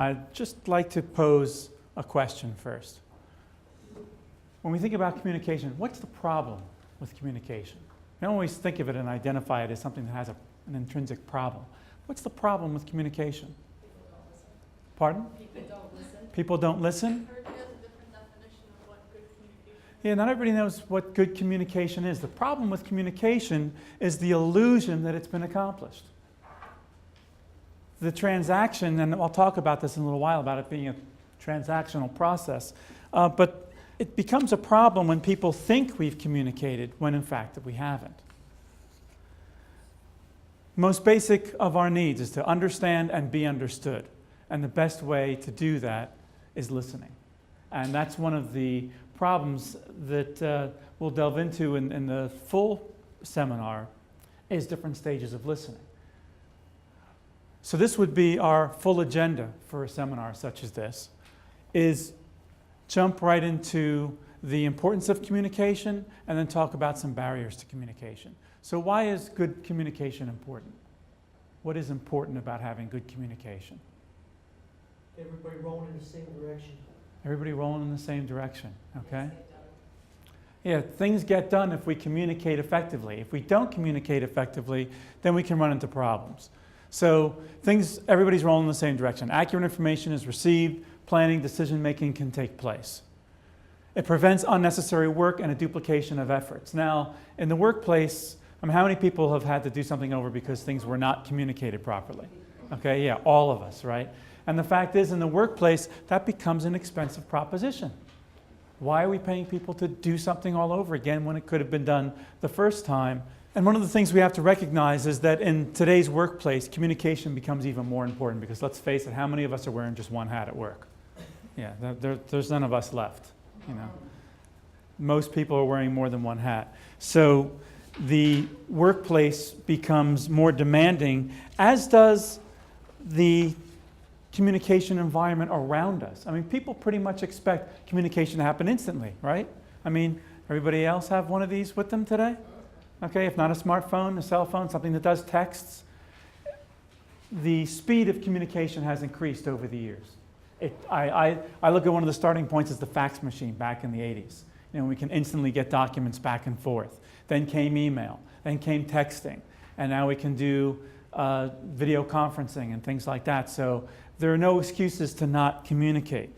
I'd just like to pose a question first. When we think about communication, what's the problem with communication? We don't always think of it and identify it as something that has an intrinsic problem. What's the problem with communication? Pardon? People don't listen. People don't listen? Everybody has a different definition of what good communication is. Yeah, not everybody knows what good communication is. The problem with communication is the illusion that it's been accomplished. The transaction, and I'll talk about this in a little while, about it being a transactional process, but it becomes a problem when people think we've communicated when in fact that we haven't. Most basic of our needs is to understand and be understood. And the best way to do that is listening. And that's one of the problems that we'll delve into in the full seminar, is different stages of listening. So this would be our full agenda for a seminar such as this, is jump right into the importance of communication and then talk about some barriers to communication. So why is good communication important? What is important about having good communication? Everybody rolling in the same direction. Everybody rolling in the same direction, okay? Yeah, things get done if we communicate effectively. If we don't communicate effectively, then we can run into problems. So everybody's rolling in the same direction. Accurate information is received, planning, decision-making can take place. It prevents unnecessary work and a duplication of efforts. Now, in the workplace, how many people have had to do something over because things were not communicated properly? Okay, yeah, all of us, right? And the fact is, in the workplace, that becomes an expensive proposition. Why are we paying people to do something all over again when it could have been done the first time? And one of the things we have to recognize is that in today's workplace, communication becomes even more important, because let's face it, how many of us are wearing just one hat at work? Yeah, there's none of us left, you know. Most people are wearing more than one hat. So the workplace becomes more demanding, as does the communication environment around us. I mean, people pretty much expect communication to happen instantly, right? I mean, everybody else have one of these with them today? Okay, if not a smartphone, a cell phone, something that does texts. The speed of communication has increased over the years. I look at one of the starting points as the fax machine back in the 80s. You know, we can instantly get documents back and forth. Then came email, then came texting, and now we can do video conferencing and things like that. So there are no excuses to not communicate.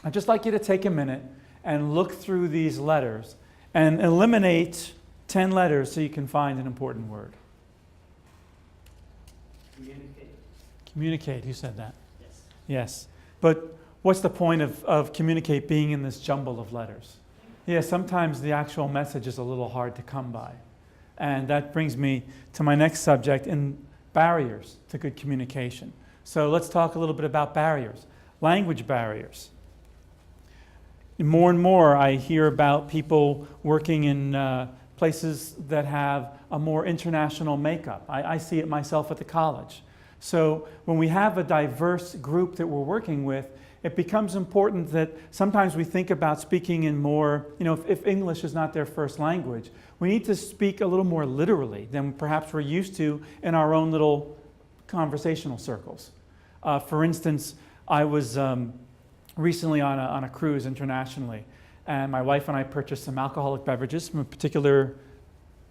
I'd just like you to take a minute and look through these letters and eliminate 10 letters so you can find an important word. Communicate. Communicate, who said that? Yes. Yes. But what's the point of communicate being in this jumble of letters? Yeah, sometimes the actual message is a little hard to come by. And that brings me to my next subject, in barriers to good communication. So let's talk a little bit about barriers. Language barriers. More and more I hear about people working in places that have a more international makeup. I see it myself at the college. So when we have a diverse group that we're working with, it becomes important that sometimes we think about speaking in more, you know, if English is not their first language, we need to speak a little more literally than perhaps we're used to in our own little conversational circles. For instance, I was recently on a cruise internationally, and my wife and I purchased some alcoholic beverages from a particular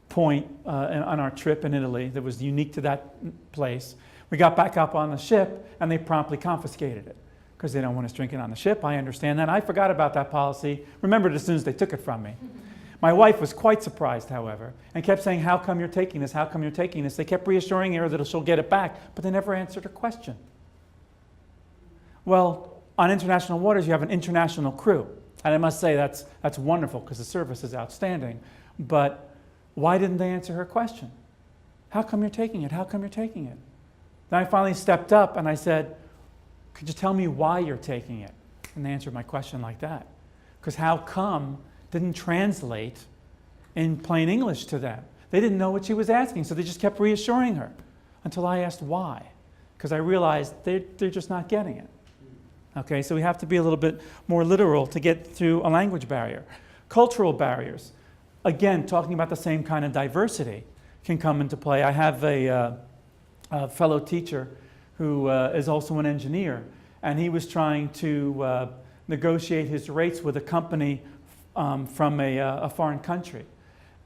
point on our trip in Italy that was unique to that place. We got back up on the ship, and they promptly confiscated it because they don't want us drinking on the ship. I understand that. I forgot about that policy, remembered as soon as they took it from me. My wife was quite surprised, however, and kept saying, "How come you're taking this? How come you're taking this?" They kept reassuring her that she'll get it back, but they never answered her question. Well, on international waters, you have an international crew. And I must say that's wonderful because the service is outstanding. But why didn't they answer her question? How come you're taking it? How come you're taking it? Then I finally stepped up and I said, "Could you tell me why you're taking it?" And they answered my question like that. Because how come didn't translate in plain English to them. They didn't know what she was asking, so they just kept reassuring her until I asked why. Because I realized they're just not getting it. Okay, so we have to be a little bit more literal to get through a language barrier. Cultural barriers, again, talking about the same kind of diversity, can come into play. I have a fellow teacher who is also an engineer, and he was trying to negotiate his rates with a company from a foreign country.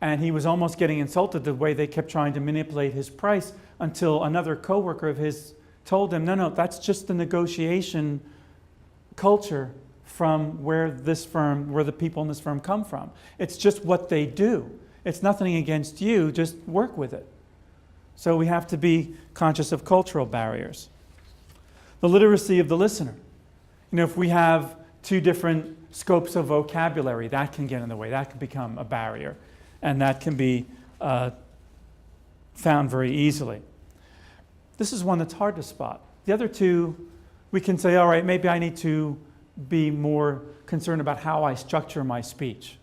And he was almost getting insulted the way they kept trying to manipulate his price, until another coworker of his told him, no, that's just the negotiation culture from where the people in this firm come from. It's just what they do. It's nothing against you, just work with it. So we have to be conscious of cultural barriers. The literacy of the listener. If we have two different scopes of vocabulary, that can get in the way. That can become a barrier. And that can be found very easily. This is one that's hard to spot. The other two, we can say, all right, maybe I need to be more concerned about how I structure my speech.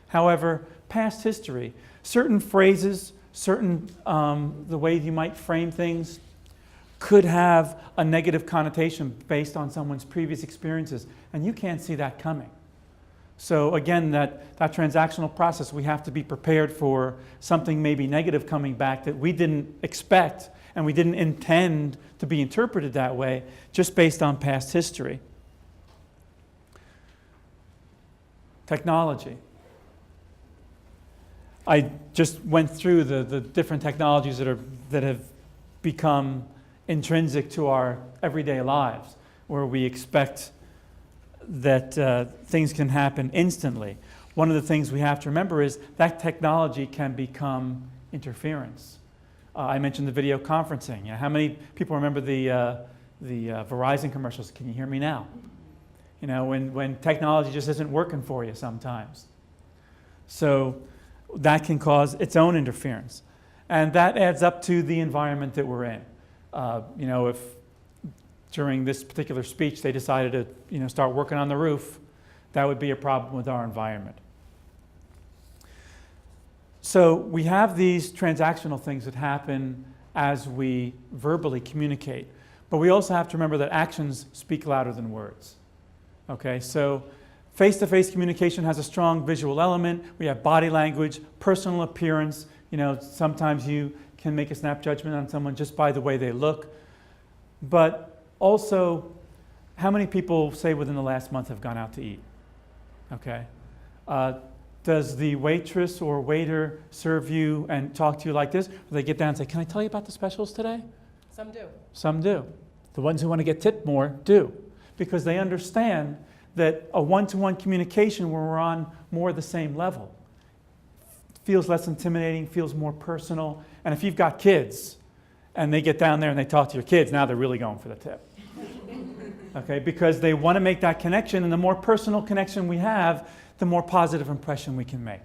However, past history, certain phrases, the way you might frame things could have a negative connotation based on someone's previous experiences, and you can't see that coming. So again, that transactional process, we have to be prepared for something maybe negative coming back that we didn't expect and we didn't intend to be interpreted that way, just based on past history. Technology. I just went through the different technologies that have become intrinsic to our everyday lives, where we expect that things can happen instantly. One of the things we have to remember is that technology can become interference. I mentioned the video conferencing. How many people remember the Verizon commercials? Can you hear me now? When technology just isn't working for you sometimes. So that can cause its own interference. And that adds up to the environment that we're in. If during this particular speech they decided to start working on the roof, that would be a problem with our environment. So we have these transactional things that happen as we verbally communicate. But we also have to remember that actions speak louder than words. Okay, so face-to-face communication has a strong visual element. We have body language, personal appearance. Sometimes you can make a snap judgment on someone just by the way they look. But also, how many people, say, within the last month have gone out to eat? Okay. Does the waitress or waiter serve you and talk to you like this? Or they get down and say, can I tell you about the specials today? Some do. Some do. The ones who want to get tipped more do. Because they understand that a one-to-one communication where we're on more the same level feels less intimidating, feels more personal. And if you've got kids and they get down there and they talk to your kids, now they're really going for the tip. Okay, because they want to make that connection, and the more personal connection we have, the more positive impression we can make.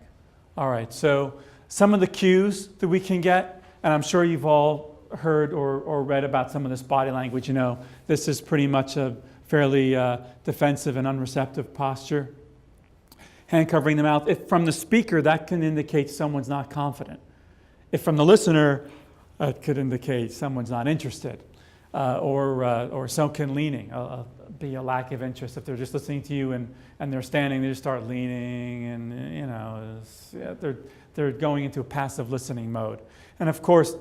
All right, so some of the cues that we can get, and I'm sure you've all heard or read about some of this body language. This is pretty much a fairly defensive and unreceptive posture. Hand covering the mouth. If from the speaker, that can indicate someone's not confident. If from the listener, it could indicate someone's not interested. Or sunken leaning, be a lack of interest. If they're just listening to you and they're standing, they just start leaning, and they're going into a passive listening mode. And of course,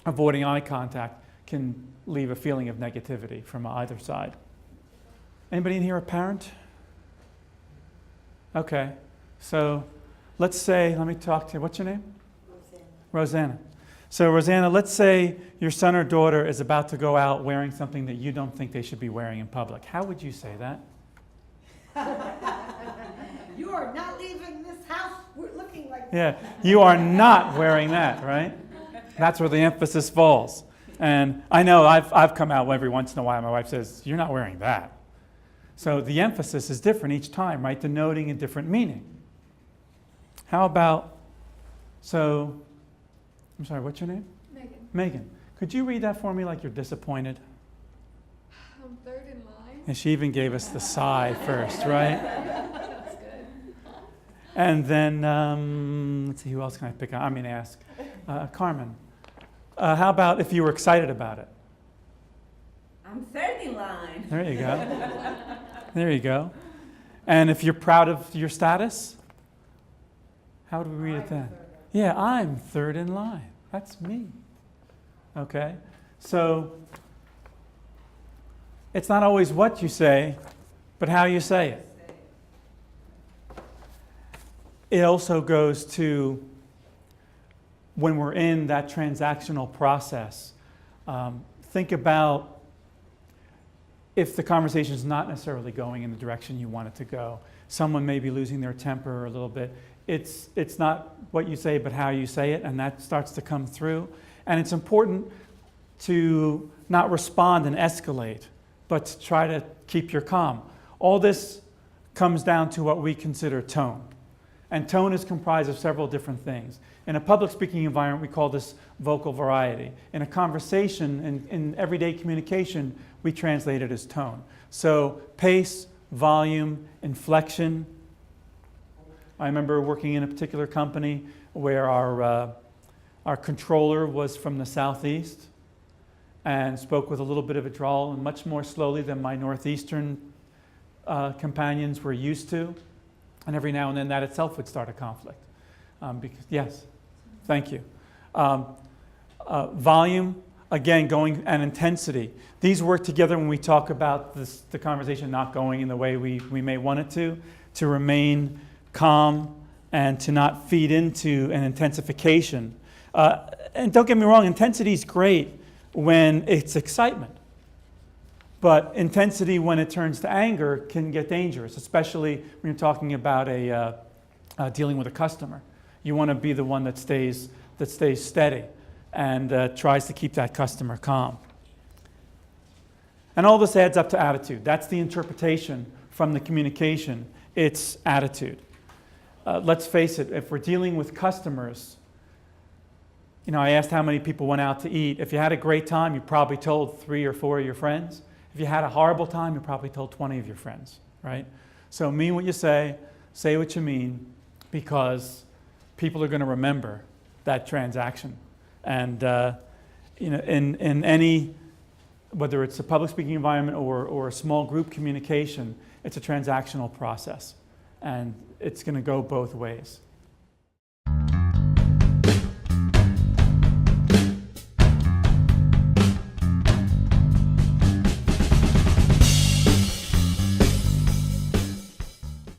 avoiding eye contact can leave a feeling of negativity from either side. Anybody in here a parent? Okay, so let's say, let me talk to you. What's your name? Rosanna. So Rosanna, let's say your son or daughter is about to go out wearing something that you don't think they should be wearing in public. How would you say that? You are not leaving this house. We're looking like Yeah, you are not wearing that, right? That's where the emphasis falls. And I know I've come out every once in a while. My wife says, you're not wearing that. So the emphasis is different each time, right? Denoting a different meaning. How about, I'm sorry, what's your name? Megan. Megan. Could you read that for me like you're disappointed? I'm third in line. And she even gave us the sigh first, right? That's good. And then, let's see, who else can I pick on? Ask. Carmen. How about if you were excited about it? I'm third in line. There you go. There you go. And if you're proud of your status? How do we read it then? Yeah, I'm third in line. That's me. Okay? So, It's not always what you say, but how you say it. It also goes to when we're in that transactional process. Think about if the conversation is not necessarily going in the direction you want it to go. Someone may be losing their temper a little bit. It's not what you say, but how you say it, and that starts to come through. And it's important to not respond and escalate, but to try to keep your calm. All this comes down to what we consider tone. And tone is comprised of several different things. In a public speaking environment, we call this vocal variety. In a conversation, in everyday communication, we translate it as tone. So pace, volume, inflection. I remember working in a particular company where our controller was from the southeast and spoke with a little bit of a drawl and much more slowly than my northeastern companions were used to. And every now and then that itself would start a conflict. Yes, thank you. Volume, again, going, and intensity. These work together when we talk about the conversation not going in the way we may want it to remain calm and to not feed into an intensification. And don't get me wrong, intensity is great when it's excitement. But intensity, when it turns to anger, can get dangerous, especially when you're talking about dealing with a customer. You want to be the one that stays steady and tries to keep that customer calm. And all this adds up to attitude. That's the interpretation from the communication. It's attitude. Let's face it, if we're dealing with customers, I asked how many people went out to eat. If you had a great time, you probably told 3 or 4 of your friends. If you had a horrible time, you probably told 20 of your friends, right? So mean what you say what you mean, because people are going to remember that transaction. And in any, whether it's a public speaking environment or a small group communication, it's a transactional process. And it's going to go both ways.